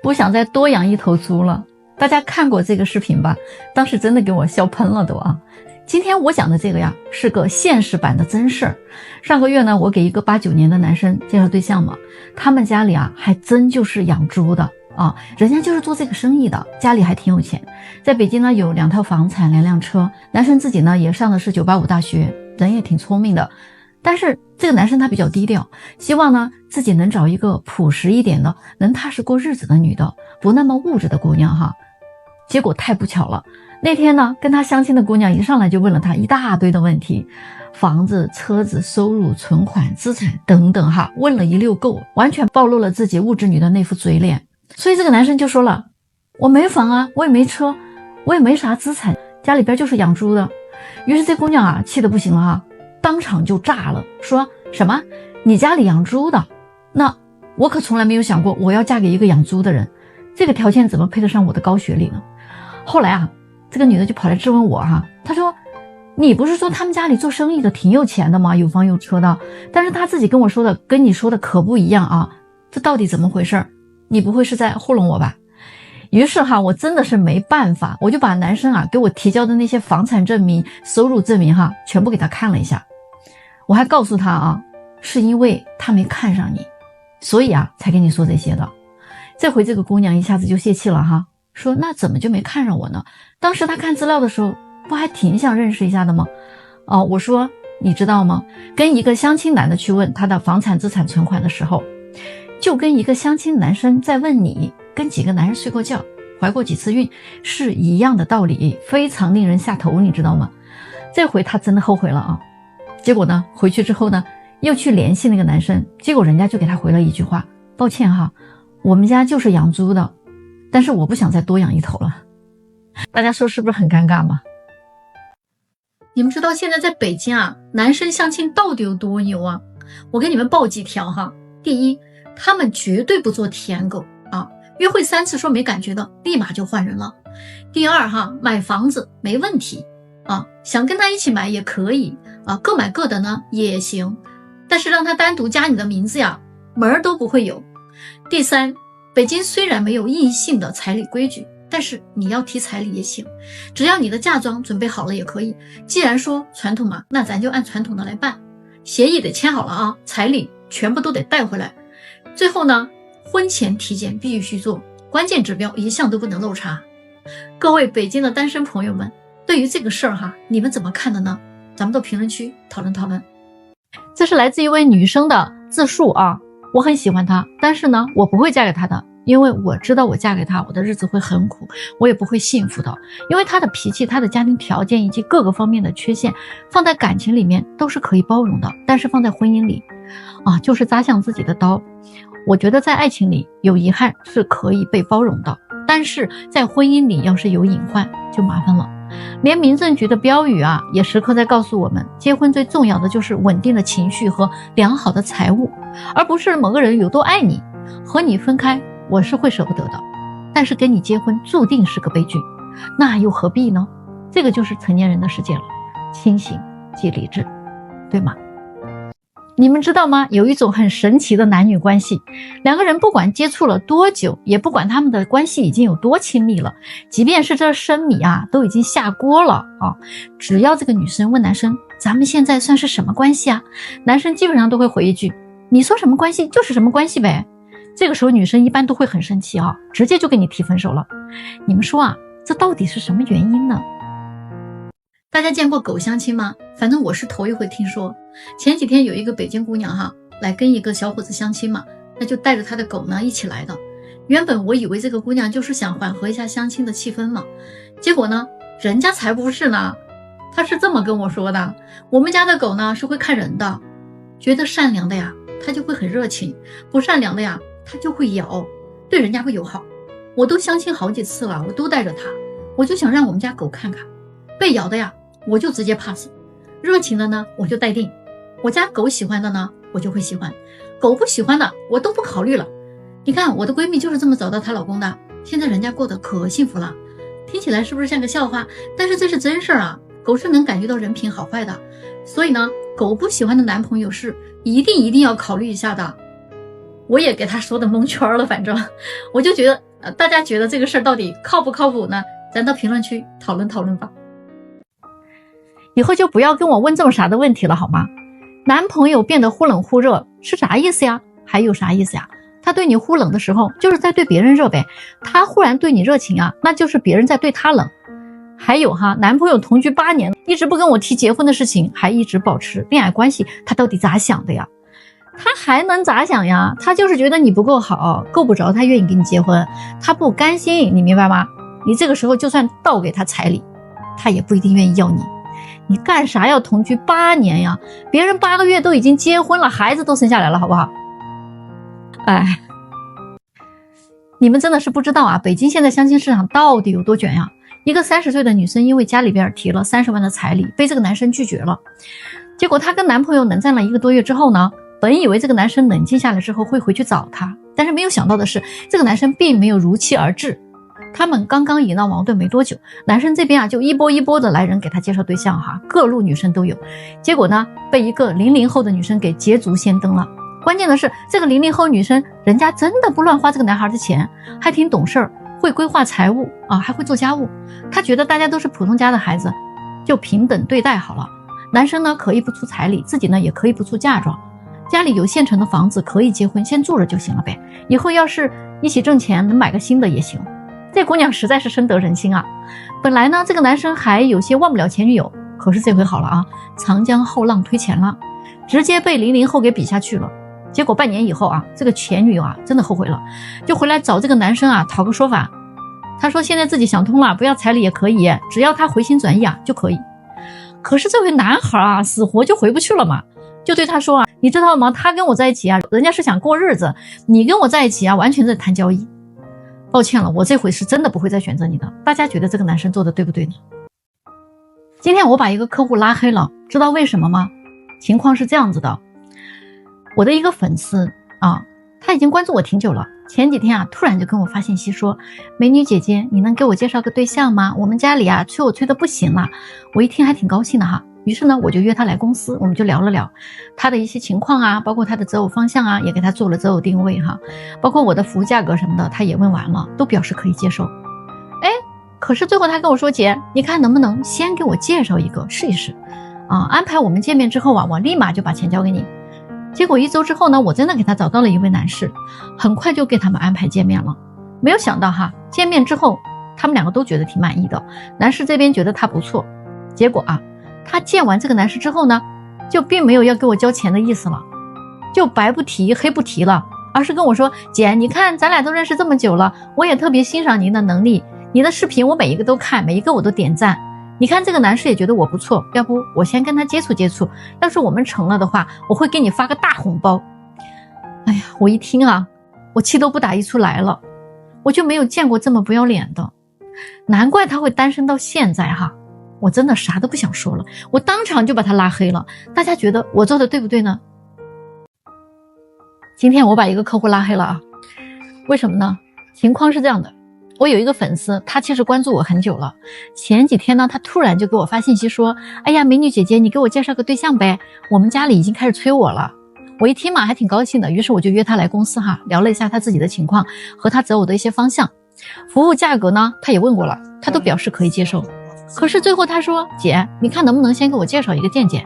不想再多养一头猪了。大家看过这个视频吧？当时真的给我笑喷了都啊！今天我讲的这个呀，是个现实版的真事儿。上个月呢，我给一个89年的男生介绍对象嘛，他们家里啊，还真就是养猪的啊，人家就是做这个生意的，家里还挺有钱。在北京呢，有2套房产、2辆车，男生自己呢也上的是985大学，人也挺聪明的。但是这个男生他比较低调，希望呢自己能找一个朴实一点的，能踏实过日子的女的，不那么物质的姑娘哈。结果太不巧了，那天呢跟他相亲的姑娘一上来就问了他一大堆的问题，房子、车子、收入、存款、资产等等哈，问了一溜够，完全暴露了自己物质女的那副嘴脸。所以这个男生就说了，我没房啊，我也没车，我也没啥资产，家里边就是养猪的。于是这姑娘啊气得不行了哈，当场就炸了，说什么你家里养猪的，那我可从来没有想过我要嫁给一个养猪的人，这个条件怎么配得上我的高学历呢？后来啊，这个女的就跑来质问我哈，她说你不是说他们家里做生意的挺有钱的吗？有房有车的，但是她自己跟我说的跟你说的可不一样啊，这到底怎么回事？你不会是在糊弄我吧？于是哈，我真的是没办法，我就把男生啊给我提交的那些房产证明、收入证明哈，全部给他看了一下。我还告诉他啊，是因为他没看上你，所以啊才跟你说这些的。这回这个姑娘一下子就泄气了哈，说那怎么就没看上我呢？当时她看资料的时候不还挺想认识一下的吗？哦，我说你知道吗？跟一个相亲男的去问他的房产、资产、存款的时候，就跟一个相亲男生在问你跟几个男人睡过觉、怀过几次孕是一样的道理，非常令人下头，你知道吗？这回他真的后悔了啊！结果呢，回去之后呢，又去联系那个男生，结果人家就给他回了一句话，抱歉哈，我们家就是养猪的，但是我不想再多养一头了。大家说是不是很尴尬吗？你们知道现在在北京啊，男生相亲到底有多牛啊？我给你们报几条哈。第一，他们绝对不做舔狗啊，约会3次说没感觉的，立马就换人了。第二哈，买房子没问题啊，想跟他一起买也可以啊，各买各的呢也行，但是让他单独加你的名字呀，门儿都不会有。第三，北京虽然没有硬性的彩礼规矩，但是你要提彩礼也行，只要你的嫁妆准备好了也可以。既然说传统嘛，那咱就按传统的来办，协议得签好了啊，彩礼全部都得带回来。最后呢，婚前体检必须做，关键指标一项都不能漏查。各位北京的单身朋友们，对于这个事儿哈，你们怎么看的呢？咱们到评论区讨论讨论。这是来自一位女生的自述啊，我很喜欢他，但是呢，我不会嫁给他的，因为我知道我嫁给他，我的日子会很苦，我也不会幸福的。因为他的脾气、他的家庭条件以及各个方面的缺陷，放在感情里面都是可以包容的，但是放在婚姻里啊，就是扎向自己的刀。我觉得在爱情里有遗憾是可以被包容的，但是在婚姻里要是有隐患就麻烦了。连民政局的标语啊，也时刻在告诉我们，结婚最重要的就是稳定的情绪和良好的财务，而不是某个人有多爱你。和你分开我是会舍不得的，但是跟你结婚注定是个悲剧，那又何必呢？这个就是成年人的世界了，清醒即理智，对吗？你们知道吗？有一种很神奇的男女关系，两个人不管接触了多久，也不管他们的关系已经有多亲密了，即便是这生米啊都已经下锅了啊，只要这个女生问男生咱们现在算是什么关系啊，男生基本上都会回一句你说什么关系就是什么关系呗。这个时候女生一般都会很生气啊，直接就跟你提分手了。你们说啊，这到底是什么原因呢？大家见过狗相亲吗？反正我是头一回听说。前几天有一个北京姑娘哈，来跟一个小伙子相亲嘛，那就带着她的狗呢一起来的。原本我以为这个姑娘就是想缓和一下相亲的气氛嘛，结果呢，人家才不是呢。她是这么跟我说的，我们家的狗呢是会看人的，觉得善良的呀，它就会很热情，不善良的呀，它就会咬，对人家不友好。我都相亲好几次了，我都带着它，我就想让我们家狗看看，被咬的呀我就直接 pass， 热情的呢我就待定，我家狗喜欢的呢我就会喜欢，狗不喜欢的我都不考虑了。你看我的闺蜜就是这么找到她老公的，现在人家过得可幸福了。听起来是不是像个笑话？但是这是真事儿啊，狗是能感觉到人品好坏的，所以呢狗不喜欢的男朋友是一定要考虑一下的。我也给他说的蒙圈了，反正我就觉得大家觉得这个事儿到底靠不靠谱呢？咱到评论区讨论讨论吧。以后就不要跟我问这么傻的问题了好吗？男朋友变得忽冷忽热是啥意思呀？还有啥意思呀？他对你忽冷的时候就是在对别人热呗，他忽然对你热情啊，那就是别人在对他冷。还有哈，男朋友同居8年一直不跟我提结婚的事情，还一直保持恋爱关系，他到底咋想的呀？他还能咋想呀？他就是觉得你不够好，够不着他愿意跟你结婚，他不甘心，你明白吗？你这个时候就算倒给他彩礼，他也不一定愿意要你。你干啥要同居8年呀？别人8个月都已经结婚了，孩子都生下来了，好不好？哎，你们真的是不知道啊，北京现在相亲市场到底有多卷呀？一个30岁的女生因为家里边提了30万的彩礼，被这个男生拒绝了。结果她跟男朋友冷战了1个多月之后呢，本以为这个男生冷静下来之后会回去找她，但是没有想到的是，这个男生并没有如期而至。他们刚刚引闹矛盾没多久，男生这边啊就一波一波的来人给他介绍对象哈，各路女生都有。结果呢，被一个00后的女生给捷足先登了。关键的是，这个00后女生人家真的不乱花这个男孩的钱，还挺懂事儿，会规划财务啊，还会做家务。她觉得大家都是普通家的孩子，就平等对待好了。男生呢可以不出彩礼，自己呢也可以不出嫁妆，家里有现成的房子可以结婚，先住着就行了呗。以后要是一起挣钱，能买个新的也行。这姑娘实在是深得人心啊！本来呢，这个男生还有些忘不了前女友，可是这回好了啊，长江后浪推前浪，直接被00后给比下去了。结果半年以后啊，这个前女友啊真的后悔了，就回来找这个男生啊讨个说法。他说现在自己想通了，不要彩礼也可以，只要他回心转意啊就可以。可是这位男孩啊死活就回不去了嘛，就对他说啊，你知道吗？他跟我在一起啊，人家是想过日子，你跟我在一起啊，完全在谈交易。抱歉了，我这回是真的不会再选择你的。大家觉得这个男生做的对不对呢？今天我把一个客户拉黑了，知道为什么吗？情况是这样子的，我的一个粉丝啊，他已经关注我挺久了，前几天啊突然就跟我发信息说，美女姐姐，你能给我介绍个对象吗？我们家里啊催我催得不行了。我一听还挺高兴的哈，于是呢我就约他来公司，我们就聊了聊他的一些情况啊，包括他的择偶方向啊，也给他做了择偶定位哈，包括我的服务价格什么的他也问完了，都表示可以接受。可是最后他跟我说，姐，你看能不能先给我介绍一个试一试啊？安排我们见面之后啊，我立马就把钱交给你。结果1周之后呢，我真的给他找到了一位男士，很快就给他们安排见面了。没有想到哈，见面之后他们2个都觉得挺满意的，男士这边觉得他不错。结果啊，他见完这个男士之后呢，就并没有要给我交钱的意思了，就白不提黑不提了，而是跟我说，姐，你看咱俩都认识这么久了，我也特别欣赏您的能力，你的视频我每一个都看，每一个我都点赞。你看这个男士也觉得我不错，要不我先跟他接触接触，要是我们成了的话，我会给你发个大红包。哎呀，我一听啊，我气都不打一处来了，我就没有见过这么不要脸的，难怪他会单身到现在哈。我真的啥都不想说了，我当场就把他拉黑了。大家觉得我做的对不对呢？今天我把一个客户拉黑了啊，为什么呢？情况是这样的，我有一个粉丝，他其实关注我很久了。前几天呢，他突然就给我发信息说，哎呀，美女姐姐，你给我介绍个对象呗，我们家里已经开始催我了。我一听嘛，还挺高兴的，于是我就约他来公司哈，聊了一下他自己的情况和他择偶的一些方向，服务价格呢，他也问过了，他都表示可以接受。可是最后他说，姐，你看能不能先给我介绍一个见见，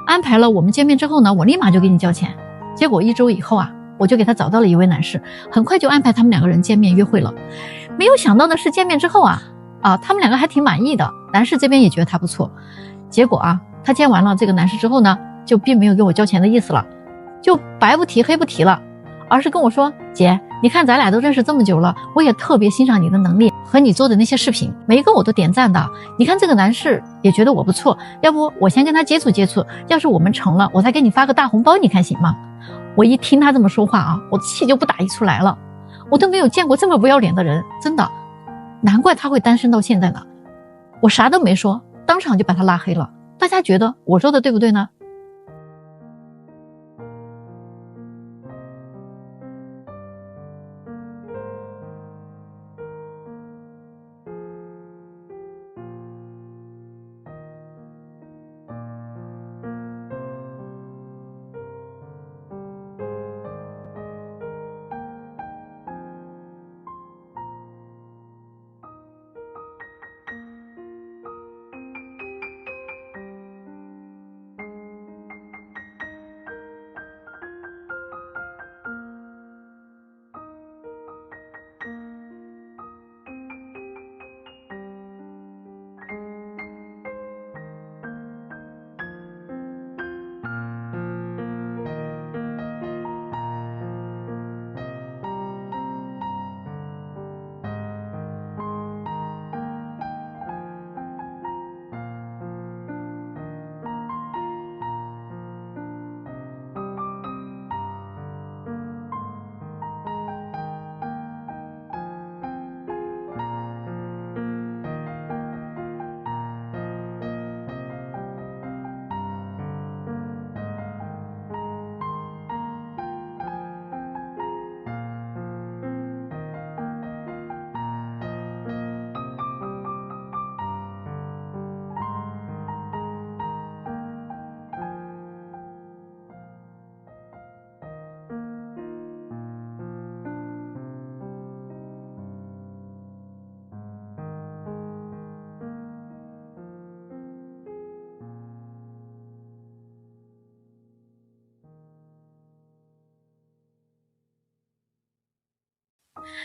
安排了我们见面之后呢，我立马就给你交钱。结果1周以后啊，我就给他找到了一位男士，很快就安排他们2个人见面约会了。没有想到的是，见面之后啊，他们2个还挺满意的，男士这边也觉得他不错。结果啊，他见完了这个男士之后呢，就并没有给我交钱的意思了，就白不提黑不提了，而是跟我说，姐，你看咱俩都认识这么久了，我也特别欣赏你的能力和你做的那些视频，每一个我都点赞的。你看这个男士也觉得我不错，要不我先跟他接触接触，要是我们成了，我再给你发个大红包，你看行吗？我一听他这么说话啊，我气就不打一处来了。我都没有见过这么不要脸的人，真的，难怪他会单身到现在呢。我啥都没说，当场就把他拉黑了。大家觉得我说的对不对呢？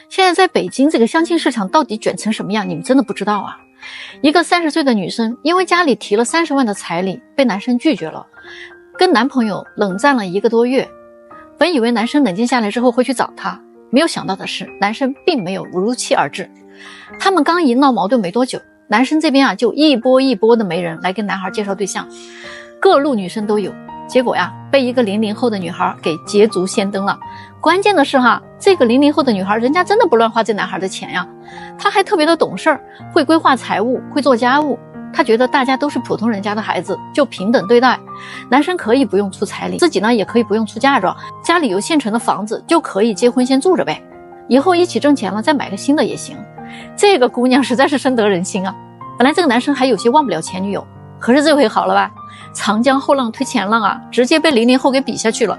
现在在北京这个相亲市场到底卷成什么样，你们真的不知道啊。一个30岁的女生，因为家里提了30万的彩礼，被男生拒绝了，跟男朋友冷战了1个多月。本以为男生冷静下来之后会去找她，没有想到的是，男生并没有如期而至。他们刚一闹矛盾没多久，男生这边就一波一波的媒人来跟男孩介绍对象，各路女生都有。结果被一个00后的女孩给捷足先登了。关键的是这个00后的女孩，人家真的不乱花这男孩的钱呀，她还特别的懂事儿，会规划财务，会做家务。她觉得大家都是普通人家的孩子，就平等对待。男生可以不用出彩礼，自己呢也可以不用出嫁妆，家里有现成的房子就可以结婚先住着呗，以后一起挣钱了再买个新的也行。这个姑娘实在是深得人心啊。本来这个男生还有些忘不了前女友，可是这回好了吧，长江后浪推前浪直接被00后给比下去了。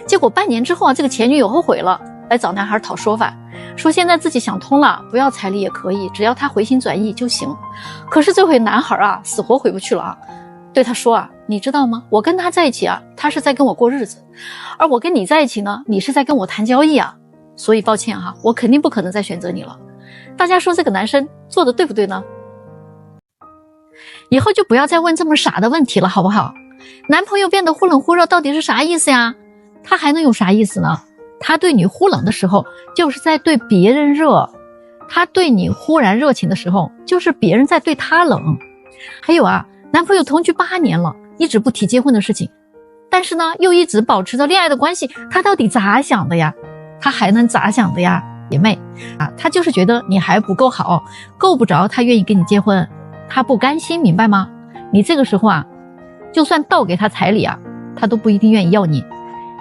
结果半年之后这个前女友后悔了，来找男孩讨说法，说现在自己想通了，不要彩礼也可以，只要他回心转意就行。可是这回男孩死活回不去了对他说你知道吗，我跟他在一起他是在跟我过日子，而我跟你在一起呢，你是在跟我谈交易所以抱歉我肯定不可能再选择你了。大家说这个男生做的对不对呢？以后就不要再问这么傻的问题了好不好？男朋友变得忽冷忽热到底是啥意思呀？他还能有啥意思呢？他对你忽冷的时候就是在对别人热，他对你忽然热情的时候就是别人在对他冷。还有男朋友同居8年了，一直不提结婚的事情，但是呢又一直保持着恋爱的关系，他到底咋想的呀？他还能咋想的呀？姐妹他就是觉得你还不够好，够不着他愿意跟你结婚，他不甘心，明白吗？你这个时候就算倒给他彩礼他都不一定愿意要你。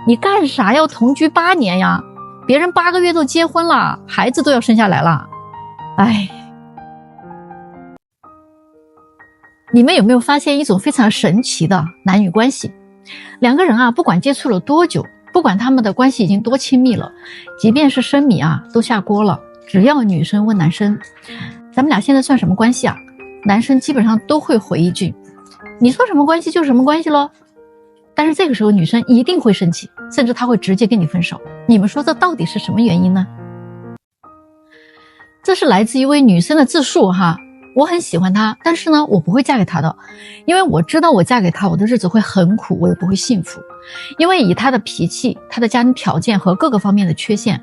你干啥要同居8年呀？别人8个月都结婚了，孩子都要生下来了。你们有没有发现一种非常神奇的男女关系？两个人不管接触了多久，不管他们的关系已经多亲密了，即便是生米都下锅了，只要女生问男生咱们俩现在算什么关系男生基本上都会回一句你说什么关系就什么关系咯。但是这个时候女生一定会生气，甚至她会直接跟你分手。你们说这到底是什么原因呢？这是来自一位女生的自述我很喜欢他，但是呢我不会嫁给他的，因为我知道我嫁给他我的日子会很苦，我也不会幸福。因为以他的脾气，他的家庭条件和各个方面的缺陷，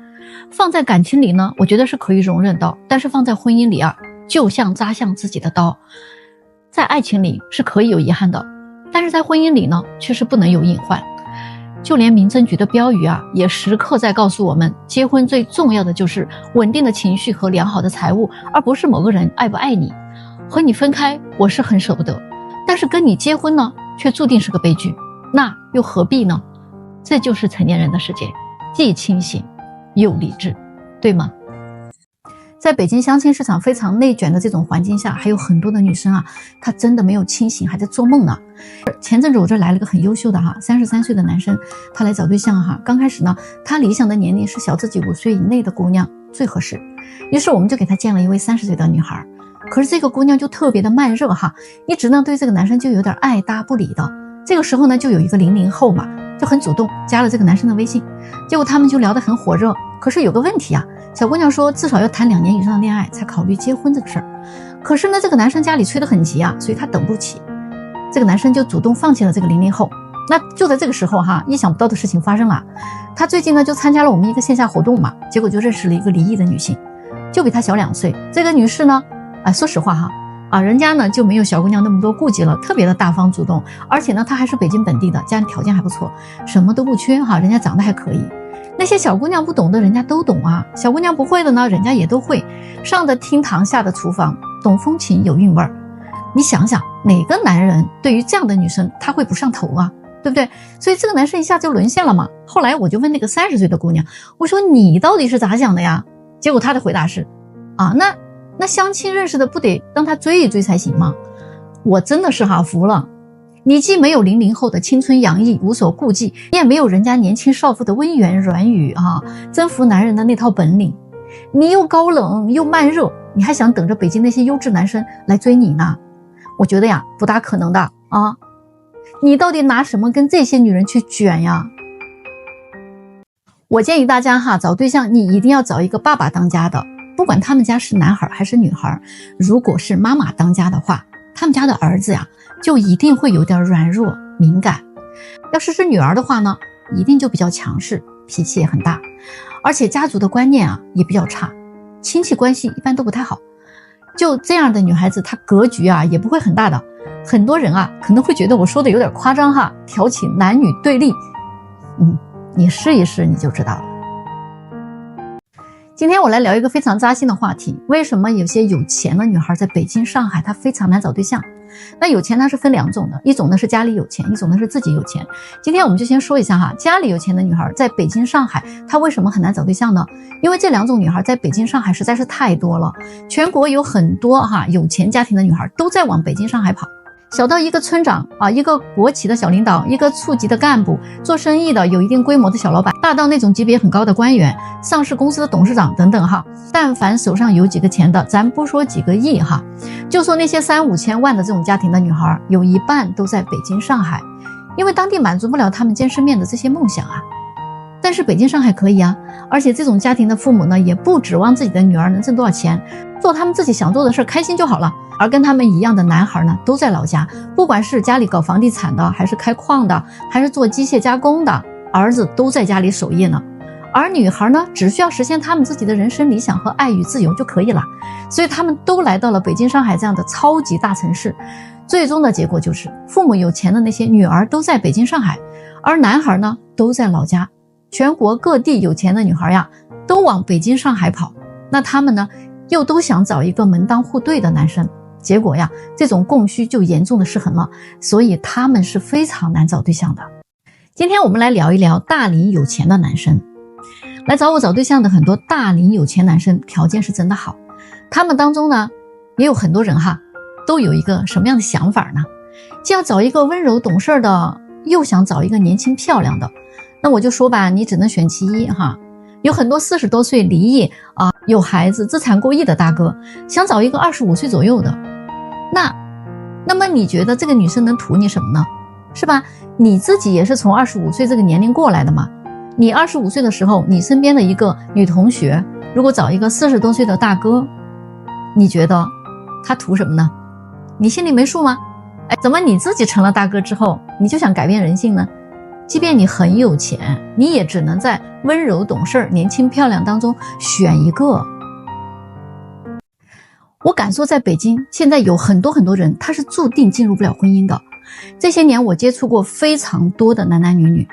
放在感情里呢我觉得是可以容忍的，但是放在婚姻里就像扎向自己的刀。在爱情里是可以有遗憾的，但是在婚姻里呢却是不能有隐患。就连民政局的标语也时刻在告诉我们，结婚最重要的就是稳定的情绪和良好的财务，而不是某个人爱不爱你。和你分开我是很舍不得，但是跟你结婚呢却注定是个悲剧，那又何必呢？这就是成年人的世界，既清醒又理智，对吗？在北京相亲市场非常内卷的这种环境下，还有很多的女生她真的没有清醒，还在做梦呢。前阵子我这来了个很优秀的33岁的男生，他来找对象刚开始呢他理想的年龄是小自己5岁以内的姑娘最合适，于是我们就给他见了一位30岁的女孩。可是这个姑娘就特别的慢热一直呢对这个男生就有点爱搭不理的。这个时候呢就有一个00后嘛，就很主动加了这个男生的微信，结果他们就聊得很火热。可是有个问题小姑娘说至少要谈2年以上的恋爱才考虑结婚这个事儿。可是呢这个男生家里催得很急所以他等不起，这个男生就主动放弃了这个00后。那就在这个时候意想不到的事情发生了，他最近呢就参加了我们一个线下活动嘛，结果就认识了一个离异的女性，就比他小2岁。这个女士呢说实话人家呢就没有小姑娘那么多顾忌了，特别的大方主动，而且呢她还是北京本地的，家庭条件还不错，什么都不缺人家长得还可以。那些小姑娘不懂的人家都懂小姑娘不会的呢人家也都会，上的厅堂下的厨房，懂风情有韵味儿。你想想哪个男人对于这样的女生他会不上头对不对？所以这个男生一下就沦陷了嘛。后来我就问那个30岁的姑娘，我说你到底是咋想的呀？结果她的回答是那相亲认识的不得让他追一追才行吗？我真的是服了。你既没有00后的青春洋溢无所顾忌，你也没有人家年轻少妇的温言软语征服男人的那套本领，你又高冷又慢热，你还想等着北京那些优质男生来追你呢？我觉得不大可能的你到底拿什么跟这些女人去卷呀？我建议大家哈，找对象你一定要找一个爸爸当家的，不管他们家是男孩还是女孩，如果是妈妈当家的话，他们家的儿子呀就一定会有点软弱敏感。要是女儿的话呢，一定就比较强势，脾气也很大，而且家族的观念啊也比较差，亲戚关系一般都不太好。就这样的女孩子，她格局啊也不会很大的。很多人啊可能会觉得我说的有点夸张哈，挑起男女对立，你试一试你就知道了。今天我来聊一个非常扎心的话题，为什么有些有钱的女孩在北京上海她非常难找对象。那有钱它是分两种的，一种呢是家里有钱，一种呢是自己有钱。今天我们就先说一下哈，家里有钱的女孩在北京上海她为什么很难找对象呢？因为这两种女孩在北京上海实在是太多了，全国有很多有钱家庭的女孩都在往北京上海跑，小到一个村长啊，一个国企的小领导，一个处级的干部，做生意的有一定规模的小老板，大到那种级别很高的官员，上市公司的董事长等等哈。但凡手上有几个钱的，咱不说几个亿哈，就说那些3、5千万的这种家庭的女孩，有一半都在北京上海，因为当地满足不了他们见世面的这些梦想啊。但是北京上海可以啊，而且这种家庭的父母呢，也不指望自己的女儿能挣多少钱，做他们自己想做的事，开心就好了。而跟他们一样的男孩呢，都在老家，不管是家里搞房地产的，还是开矿的，还是做机械加工的，儿子都在家里守夜呢。而女孩呢，只需要实现他们自己的人生理想和爱与自由就可以了。所以他们都来到了北京上海这样的超级大城市，最终的结果就是父母有钱的那些女儿都在北京上海，而男孩呢都在老家。全国各地有钱的女孩呀都往北京上海跑，那他们呢又都想找一个门当户对的男生，结果呀这种供需就严重的失衡了，所以他们是非常难找对象的。今天我们来聊一聊大龄有钱的男生。来找我找对象的很多大龄有钱男生条件是真的好，他们当中呢也有很多人哈都有一个什么样的想法呢？既要找一个温柔懂事的，又想找一个年轻漂亮的。那我就说吧，你只能选其一哈。有很多40多岁离异啊，有孩子资产过亿的大哥，想找一个25岁左右的。那么你觉得这个女生能图你什么呢？是吧？你自己也是从25岁这个年龄过来的嘛。你25岁的时候，你身边的一个女同学，如果找一个40多岁的大哥，你觉得他图什么呢？你心里没数吗？怎么你自己成了大哥之后，你就想改变人性呢？即便你很有钱，你也只能在温柔懂事、年轻漂亮当中选一个。我敢说在北京现在有很多人他是注定进入不了婚姻的。这些年我接触过非常多的男女，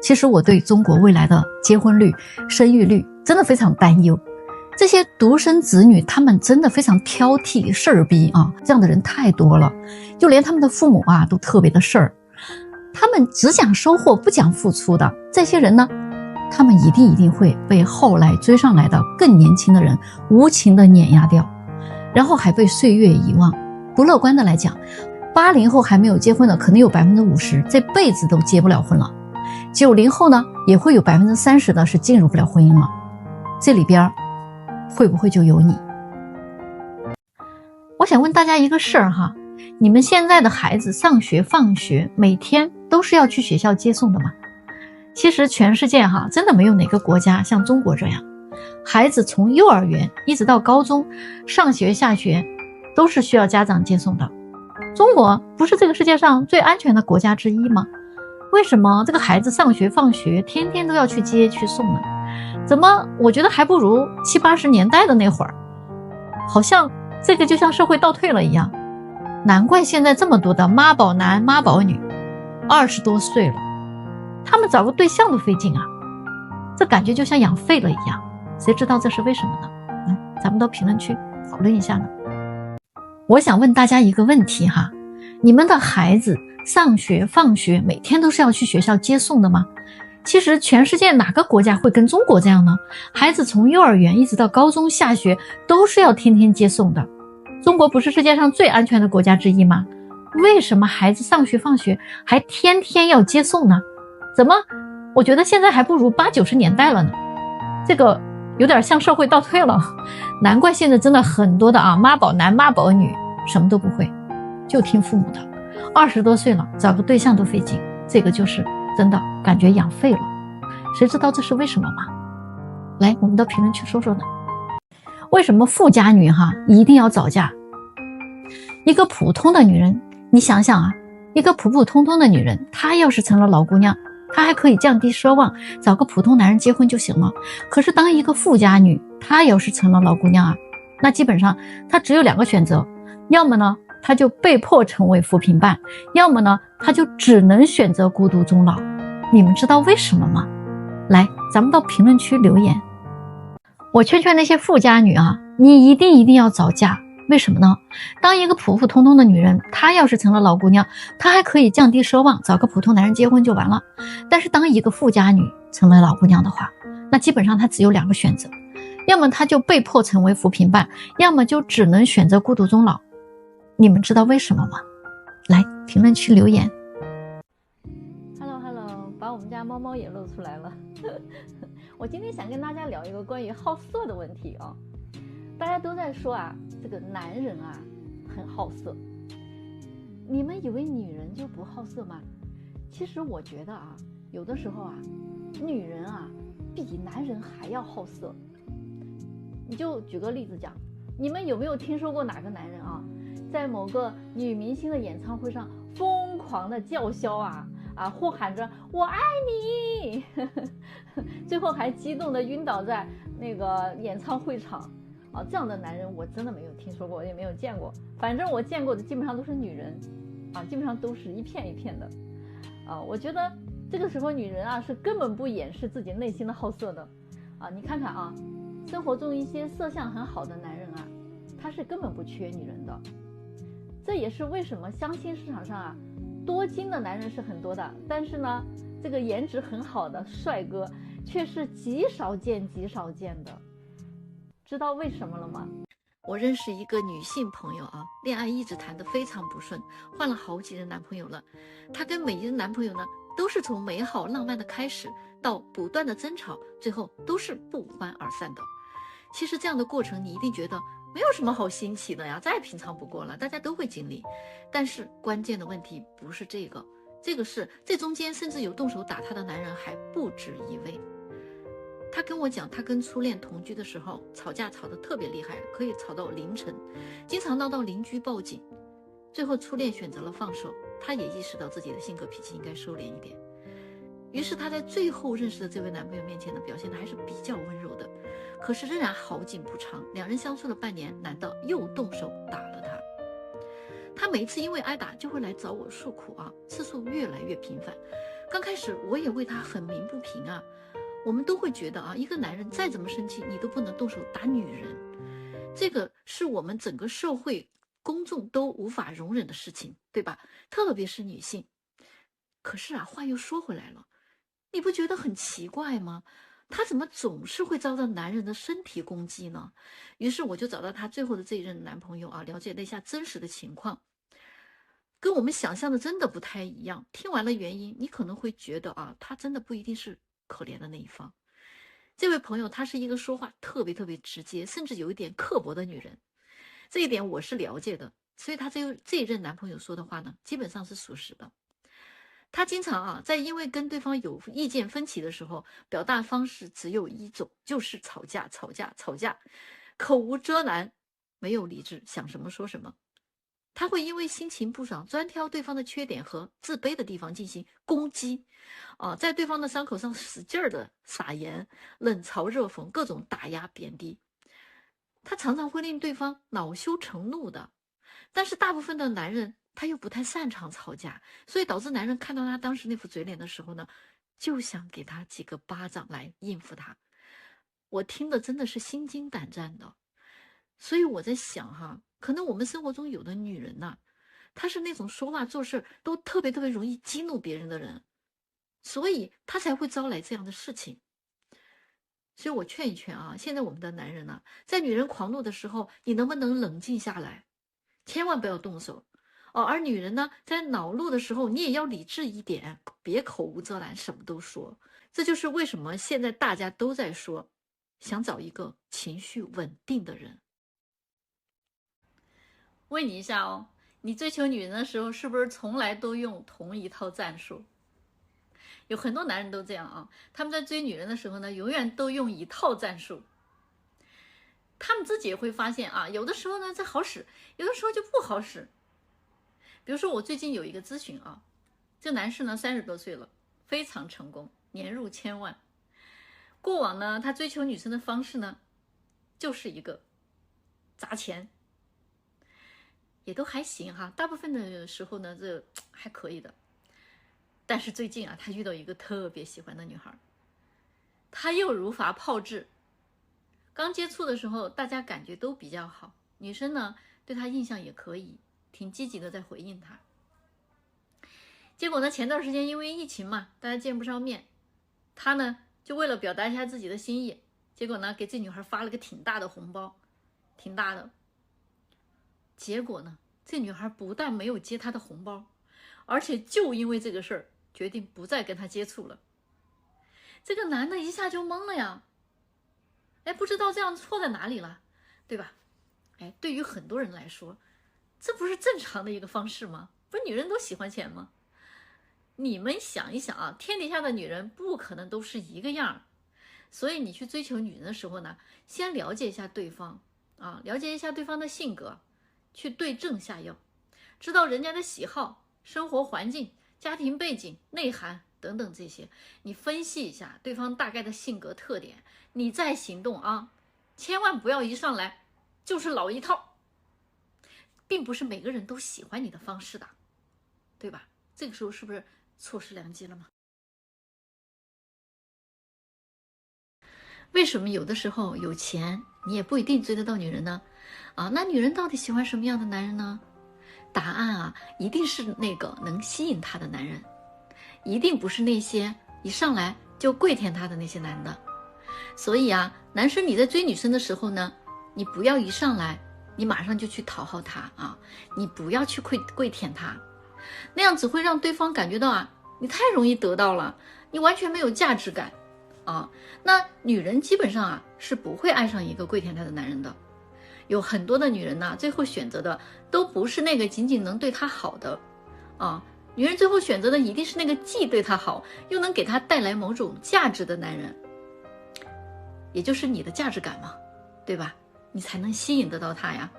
其实我对中国未来的结婚率、生育率真的非常担忧。这些独生子女他们真的非常挑剔事儿逼啊，这样的人太多了，就连他们的父母啊都特别的事儿，他们只讲收获不讲付出的这些人呢，他们一定会被后来追上来的更年轻的人无情的碾压掉，然后还被岁月遗忘。不乐观的来讲，80后还没有结婚的可能有 50%这辈子都结不了婚了，90后呢也会有 30% 的是进入不了婚姻了，这里边会不会就有你？我想问大家一个事儿哈，你们现在的孩子上学放学每天都是要去学校接送的吗？其实全世界哈真的没有哪个国家像中国这样，孩子从幼儿园一直到高中上学下学都是需要家长接送的。中国不是这个世界上最安全的国家之一吗？为什么这个孩子上学放学天天都要去接去送呢？怎么我觉得还不如70、80年代的那会儿，好像这个就像社会倒退了一样。难怪现在这么多的妈宝男妈宝女20多岁了，他们找个对象都费劲啊，这感觉就像养废了一样。谁知道这是为什么呢？咱们到评论区讨论一下呢。我想问大家一个问题哈，你们的孩子上学放学每天都是要去学校接送的吗？其实全世界哪个国家会跟中国这样呢？孩子从幼儿园一直到高中下学都是要天天接送的。中国不是世界上最安全的国家之一吗？为什么孩子上学放学还天天要接送呢？怎么我觉得现在还不如80、90年代了呢？这个有点像社会倒退了。难怪现在真的很多的妈宝男妈宝女什么都不会，就听父母的，20多岁了找个对象都费劲，这个就是真的感觉养废了。谁知道这是为什么吗？来，我们到评论区说说呢。为什么富家女一定要早嫁？一个普通的女人，你想想啊，一个普普通通的女人，她要是成了老姑娘，她还可以降低奢望，找个普通男人结婚就行了。可是当一个富家女，她要是成了老姑娘那基本上她只有2个选择，要么呢，她就被迫成为扶贫办，要么呢，她就只能选择孤独终老。你们知道为什么吗？来，咱们到评论区留言。我劝劝那些富家女你一定要早嫁。为什么呢？当一个普普通通的女人，她要是成了老姑娘，她还可以降低奢望，找个普通男人结婚就完了。但是当一个富家女成了老姑娘的话，那基本上她只有2个选择，要么她就被迫成为扶贫办，要么就只能选择孤独终老。你们知道为什么吗？来，评论区留言。Hello， 把我们家猫猫也露出来了。我今天想跟大家聊一个关于好色的问题大家都在说这个男人很好色。你们以为女人就不好色吗？其实我觉得有的时候女人比男人还要好色。你就举个例子讲，你们有没有听说过哪个男人在某个女明星的演唱会上疯狂的叫嚣呼喊着我爱你最后还激动的晕倒在那个演唱会场这样的男人我真的没有听说过，也没有见过。反正我见过的基本上都是女人基本上都是一片一片的我觉得这个时候女人是根本不掩饰自己内心的好色的你看看生活中一些色相很好的男人他是根本不缺女人的。这也是为什么相亲市场上多金的男人是很多的，但是呢这个颜值很好的帅哥却是极少见的。知道为什么了吗？我认识一个女性朋友恋爱一直谈得非常不顺，换了好几任男朋友了。她跟每一任男朋友呢，都是从美好浪漫的开始，到不断的争吵，最后都是不欢而散的。其实这样的过程你一定觉得没有什么好新奇的呀，再平常不过了，大家都会经历。但是关键的问题不是这个，这个是这中间甚至有动手打她的男人还不止一位。他跟我讲，他跟初恋同居的时候吵架吵得特别厉害，可以吵到凌晨，经常闹到邻居报警。最后初恋选择了放手，他也意识到自己的性格脾气应该收敛一点。于是他在最后认识的这位男朋友面前呢，表现的还是比较温柔的。可是仍然好景不长，2人相处了半年，难道又动手打了他？他每一次因为挨打就会来找我诉苦次数越来越频繁。刚开始我也为他很鸣不平我们都会觉得一个男人再怎么生气，你都不能动手打女人，这个是我们整个社会公众都无法容忍的事情，对吧？特别是女性。可是话又说回来了，你不觉得很奇怪吗？他怎么总是会遭到男人的身体攻击呢？于是我就找到他最后的这一任男朋友了解了一下真实的情况，跟我们想象的真的不太一样。听完了原因，你可能会觉得他真的不一定是可怜的那一方。这位朋友她是一个说话特别直接，甚至有一点刻薄的女人，这一点我是了解的，所以她这一任男朋友说的话呢，基本上是属实的。他经常在因为跟对方有意见分歧的时候，表达方式只有一种，就是吵架，口无遮拦，没有理智，想什么说什么。他会因为心情不爽，专挑对方的缺点和自卑的地方进行攻击，在对方的伤口上使劲的撒盐，冷嘲热讽，各种打压贬低。他常常会令对方恼羞成怒的。但是大部分的男人他又不太擅长吵架，所以导致男人看到他当时那副嘴脸的时候呢，就想给他几个巴掌来应付他。我听的真的是心惊胆战的。所以我在想可能我们生活中有的女人她是那种说话做事都特别容易激怒别人的人，所以她才会招来这样的事情。所以我劝一劝现在我们的男人在女人狂怒的时候，你能不能冷静下来，千万不要动手而女人呢，在恼怒的时候，你也要理智一点，别口无遮拦，什么都说。这就是为什么现在大家都在说，想找一个情绪稳定的人。问你一下你追求女人的时候是不是从来都用同一套战术？有很多男人都这样啊，他们在追女人的时候呢，永远都用一套战术。他们自己也会发现啊，有的时候呢这好使，有的时候就不好使。比如说我最近有一个咨询啊，这男士呢30多岁了，非常成功，年入1000万。过往呢他追求女生的方式呢，就是一个砸钱，也都还行哈，大部分的时候呢这还可以的。但是最近啊，他遇到一个特别喜欢的女孩，他又如法炮制。刚接触的时候，大家感觉都比较好，女生呢对他印象也可以，挺积极的在回应他。结果呢，前段时间因为疫情嘛，大家见不上面，他呢就为了表达一下自己的心意，结果呢给这女孩发了个挺大的红包，挺大的。结果呢，这女孩不但没有接他的红包，而且就因为这个事儿，决定不再跟他接触了。这个男的一下就懵了呀，不知道这样错在哪里了，对吧？对于很多人来说，这不是正常的一个方式吗？不是女人都喜欢钱吗？你们想一想啊，天底下的女人不可能都是一个样，所以你去追求女人的时候呢，先了解一下对方啊，了解一下对方的性格，去对症下药，知道人家的喜好、生活环境、家庭背景、内涵等等这些，你分析一下对方大概的性格特点，你再行动啊，千万不要一上来就是老一套，并不是每个人都喜欢你的方式的，对吧？这个时候是不是错失良机了吗？为什么有的时候有钱你也不一定追得到女人呢？那女人到底喜欢什么样的男人呢？答案啊，一定是那个能吸引她的男人，一定不是那些一上来就跪舔她的那些男的。所以啊，男生你在追女生的时候呢，你不要一上来你马上就去讨好她啊，你不要去跪舔她，那样只会让对方感觉到啊，你太容易得到了，你完全没有价值感啊。那女人基本上啊是不会爱上一个跪舔她的男人的。有很多的女人呢，最后选择的都不是那个仅仅能对她好的啊，女人最后选择的一定是那个既对她好，又能给她带来某种价值的男人，也就是你的价值感嘛，对吧？你才能吸引得到他呀。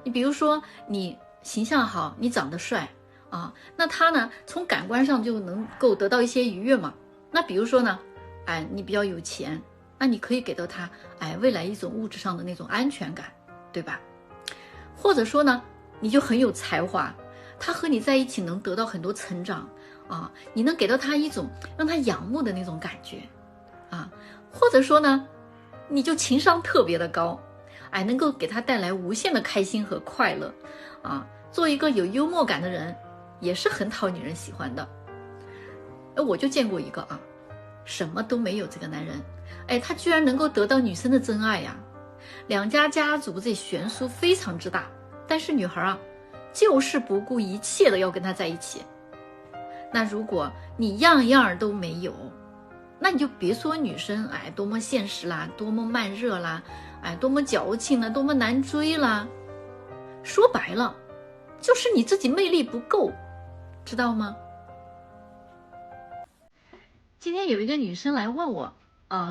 你比如说你形象好，你长得帅啊，那他呢从感官上就能够得到一些愉悦嘛。那比如说呢，你比较有钱，那你可以给到他未来一种物质上的那种安全感，对吧？或者说呢，你就很有才华，他和你在一起能得到很多成长啊，你能给到他一种让他仰慕的那种感觉啊。或者说呢，你就情商特别的高，能够给他带来无限的开心和快乐啊。做一个有幽默感的人，也是很讨女人喜欢的。我就见过一个啊，什么都没有这个男人，他居然能够得到女生的真爱呀。两家家族这悬殊非常之大，但是女孩啊，就是不顾一切的要跟他在一起。那如果你样样都没有，那你就别说女生多么现实啦，多么慢热啦，多么矫情啦，多么难追啦。说白了，就是你自己魅力不够，知道吗？今天有一个女生来问我，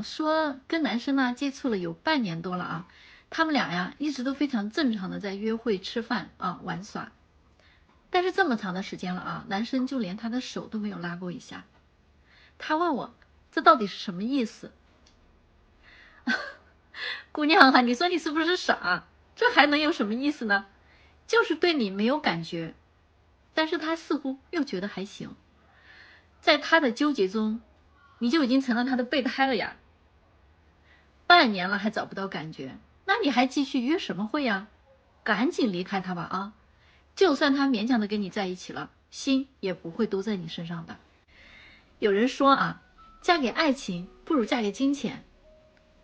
说跟男生呢接触了有半年多了啊，他们俩呀一直都非常正常的在约会、吃饭啊、玩耍，但是这么长的时间了啊，男生就连她的手都没有拉过一下。她问我，这到底是什么意思？姑娘啊，你说你是不是傻？这还能有什么意思呢？就是对你没有感觉，但是他似乎又觉得还行。在他的纠结中，你就已经成了他的备胎了呀。半年了还找不到感觉，那你还继续约什么会呀？赶紧离开他吧啊！就算他勉强的跟你在一起了，心也不会都在你身上的。有人说啊，嫁给爱情不如嫁给金钱。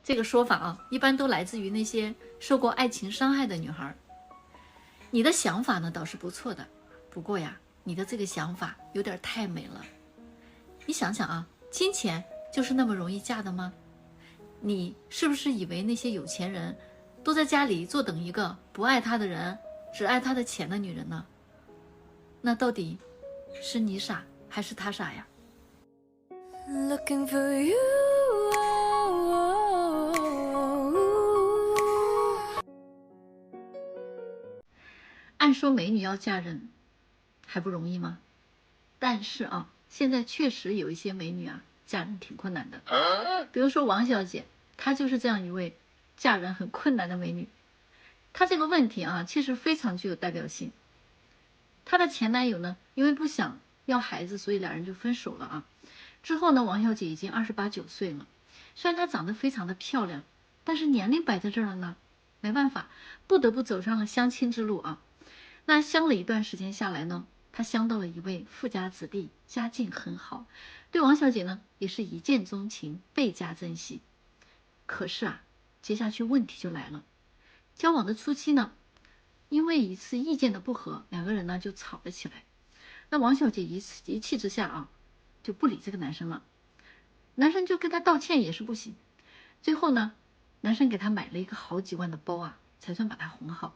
这个说法啊，一般都来自于那些受过爱情伤害的女孩。你的想法呢倒是不错的，不过呀，你的这个想法有点太美了。你想想啊，金钱就是那么容易嫁的吗？你是不是以为那些有钱人都在家里坐等一个不爱他的人，只爱他的钱的女人呢？那到底是你傻还是他傻呀？ looking for you. 按说美女要嫁人还不容易吗？但是啊，现在确实有一些美女啊，嫁人挺困难的。比如说王小姐，她就是这样一位嫁人很困难的美女。她这个问题啊，其实非常具有代表性。她的前男友呢，因为不想要孩子，所以两人就分手了啊。之后呢，王小姐已经28、9岁了，虽然她长得非常的漂亮，但是年龄摆在这儿了呢，没办法，不得不走上了相亲之路啊。那相了一段时间下来呢，她相到了一位富家子弟，家境很好，对王小姐呢也是一见钟情，倍加珍惜。可是啊，接下去问题就来了。交往的初期呢，因为一次意见的不合，两个人呢就吵了起来。那王小姐一气之下啊，就不理这个男生了。男生就跟她道歉也是不行。最后呢，男生给她买了一个好几万的包啊，才算把她哄好了。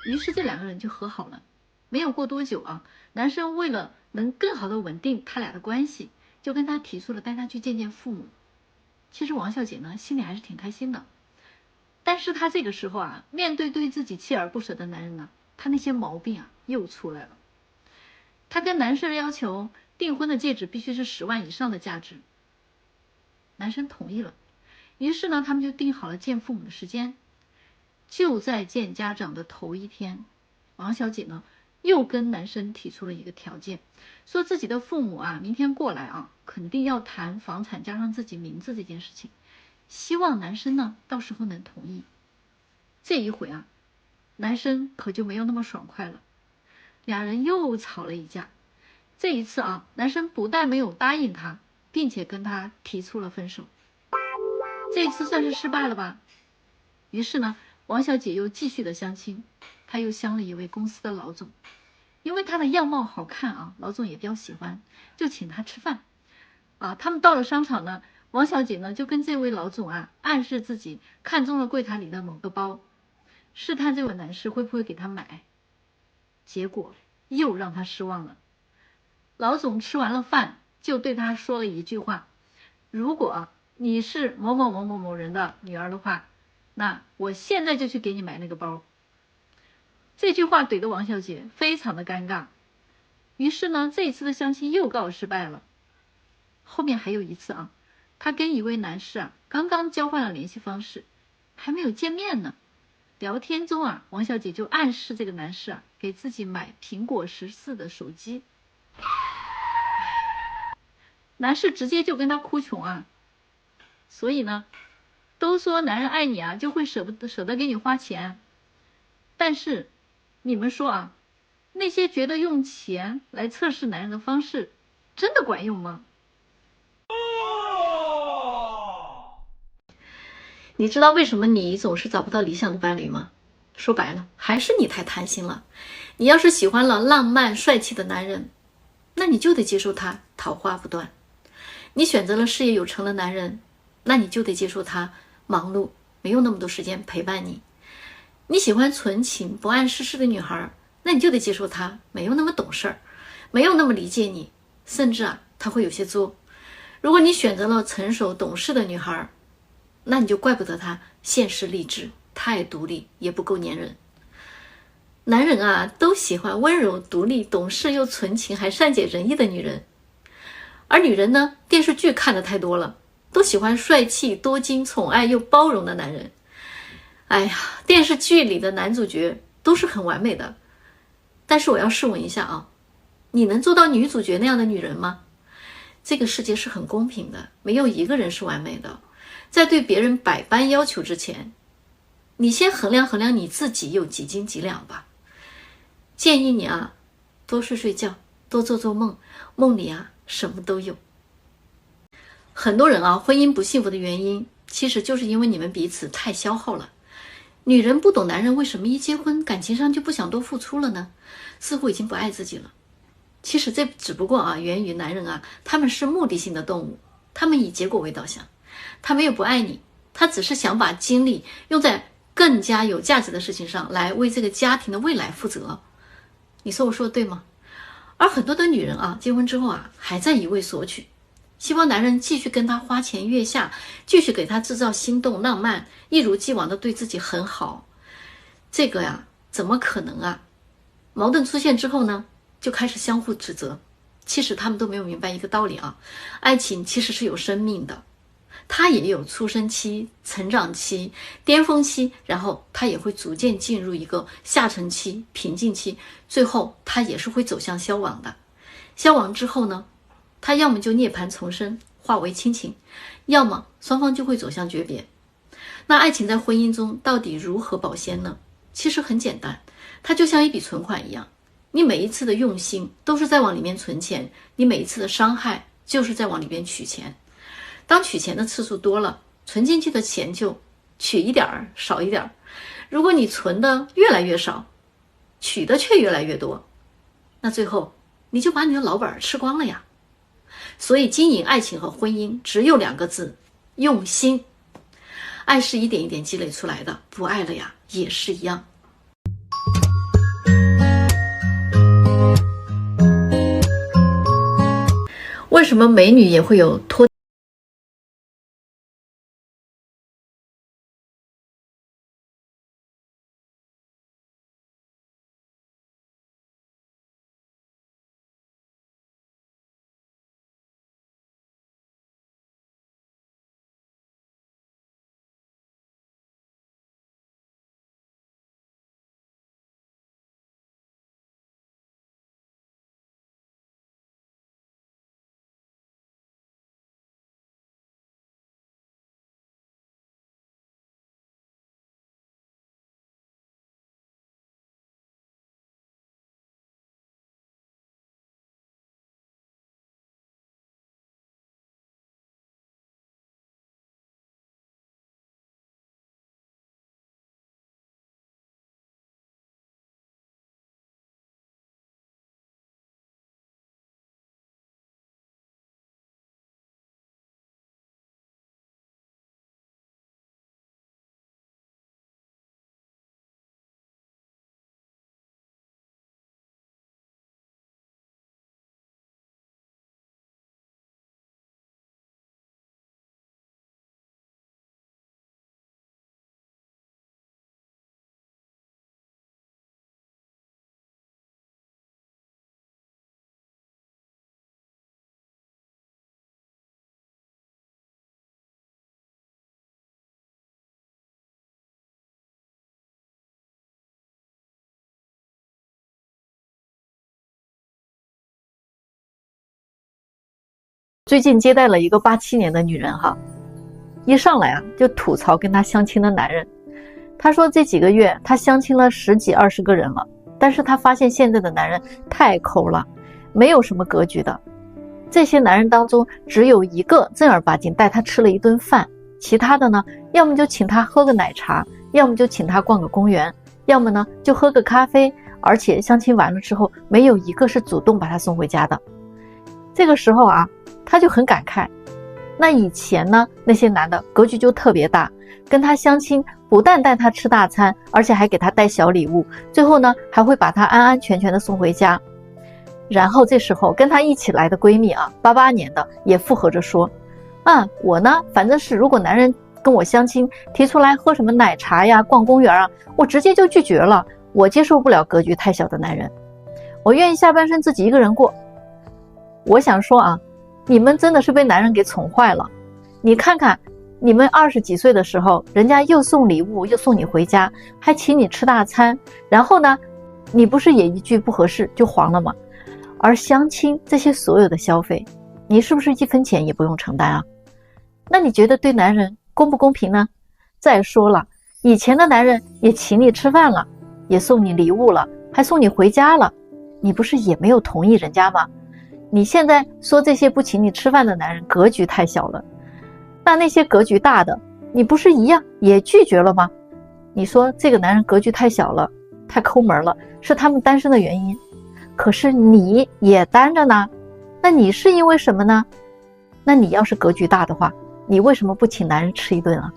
于是这两个人就和好了。没有过多久啊，男生为了能更好的稳定他俩的关系，就跟他提出了带他去见见父母。其实王小姐呢，心里还是挺开心的。但是她这个时候啊，面对对自己锲而不舍的男人呢，她那些毛病啊又出来了。她跟男生要求订婚的戒指必须是10万以上的价值。男生同意了。于是呢，他们就定好了见父母的时间。就在见家长的头一天，王小姐呢又跟男生提出了一个条件，说自己的父母啊明天过来啊，肯定要谈房产加上自己名字这件事情，希望男生呢到时候能同意。这一回啊，男生可就没有那么爽快了，俩人又吵了一架。这一次啊，男生不但没有答应她，并且跟她提出了分手。这一次算是失败了吧？于是呢，王小姐又继续的相亲，她又相了一位公司的老总。因为她的样貌好看啊，老总也比较喜欢，就请她吃饭啊。他们到了商场呢，王小姐呢就跟这位老总啊暗示自己看中了柜台里的某个包，试探这位男士会不会给她买。结果又让她失望了。老总吃完了饭就对她说了一句话：如果你是某某某某某人的女儿的话，那我现在就去给你买那个包。这句话怼得王小姐非常的尴尬。于是呢，这一次的相亲又告失败了。后面还有一次啊，她跟一位男士啊刚刚交换了联系方式，还没有见面呢。聊天中啊，王小姐就暗示这个男士啊给自己买苹果14的手机。男士直接就跟她哭穷啊。所以呢，都说男人爱你啊，就会舍得给你花钱。但是你们说啊，那些觉得用钱来测试男人的方式，真的管用吗？你知道为什么你总是找不到理想的伴侣吗？说白了，还是你太贪心了。你要是喜欢了浪漫帅气的男人，那你就得接受他桃花不断。你选择了事业有成的男人，那你就得接受他忙碌，没有那么多时间陪伴你。你喜欢纯情不谙世事的女孩，那你就得接受她没有那么懂事儿，没有那么理解你，甚至她会有些作。如果你选择了成熟懂事的女孩，那你就怪不得她现实励志，太独立也不够粘人。男人都喜欢温柔独立懂事又纯情还善解人意的女人，而女人呢，电视剧看得太多了，都喜欢帅气多金宠爱又包容的男人。哎呀，电视剧里的男主角都是很完美的，但是我要试问一下你能做到女主角那样的女人吗？这个世界是很公平的，没有一个人是完美的。在对别人百般要求之前，你先衡量衡量你自己有几斤几两吧。建议你多睡睡觉，多做做梦，梦里什么都有。很多人婚姻不幸福的原因，其实就是因为你们彼此太消耗了。女人不懂男人为什么一结婚感情上就不想多付出了呢？似乎已经不爱自己了。其实这只不过源于男人他们是目的性的动物，他们以结果为导向，他没有不爱你，他只是想把精力用在更加有价值的事情上，来为这个家庭的未来负责。你说我说的对吗？而很多的女人结婚之后还在一味索取，希望男人继续跟她花前月下，继续给她制造心动浪漫，一如既往的对自己很好。这个呀，怎么可能啊？矛盾出现之后呢，就开始相互指责。其实他们都没有明白一个道理啊，爱情其实是有生命的，它也有出生期、成长期、巅峰期，然后它也会逐渐进入一个下沉期、平静期，最后它也是会走向消亡的。消亡之后呢，它要么就涅槃重生，化为亲情，要么双方就会走向诀别。那爱情在婚姻中到底如何保鲜呢？其实很简单，它就像一笔存款一样，你每一次的用心都是在往里面存钱，你每一次的伤害就是在往里边取钱。当取钱的次数多了，存进去的钱就取一点儿少一点儿。如果你存的越来越少，取的却越来越多，那最后你就把你的老本吃光了呀。所以经营爱情和婚姻只有2个字：用心。爱是一点一点积累出来的，不爱了呀也是一样。为什么美女也会有脱最近接待了一个87年的女人哈，一上来啊就吐槽跟她相亲的男人。她说这几个月她相亲了10几20个人了，但是她发现现在的男人太抠了，没有什么格局的。这些男人当中只有一个正儿八经带她吃了一顿饭，其他的呢，要么就请她喝个奶茶，要么就请她逛个公园，要么呢就喝个咖啡，而且相亲完了之后没有一个是主动把她送回家的。这个时候啊，他就很感慨，那以前呢，那些男的格局就特别大，跟他相亲不但带他吃大餐，而且还给他带小礼物，最后呢还会把他安安全全的送回家。然后这时候跟他一起来的闺蜜啊，88年的也附和着说，我呢反正是如果男人跟我相亲提出来喝什么奶茶呀逛公园啊，我直接就拒绝了，我接受不了格局太小的男人，我愿意下半生自己一个人过。我想说啊，你们真的是被男人给宠坏了。你看看你们20几岁的时候，人家又送礼物又送你回家，还请你吃大餐，然后呢你不是也一句不合适就黄了吗？而相亲这些所有的消费，你是不是1分钱也不用承担啊？那你觉得对男人公不公平呢？再说了，以前的男人也请你吃饭了，也送你礼物了，还送你回家了，你不是也没有同意人家吗？你现在说这些不请你吃饭的男人格局太小了，那些格局大的，你不是一样也拒绝了吗？你说这个男人格局太小了，太抠门了，是他们单身的原因，可是你也单着呢，那你是因为什么呢？那你要是格局大的话，你为什么不请男人吃一顿啊？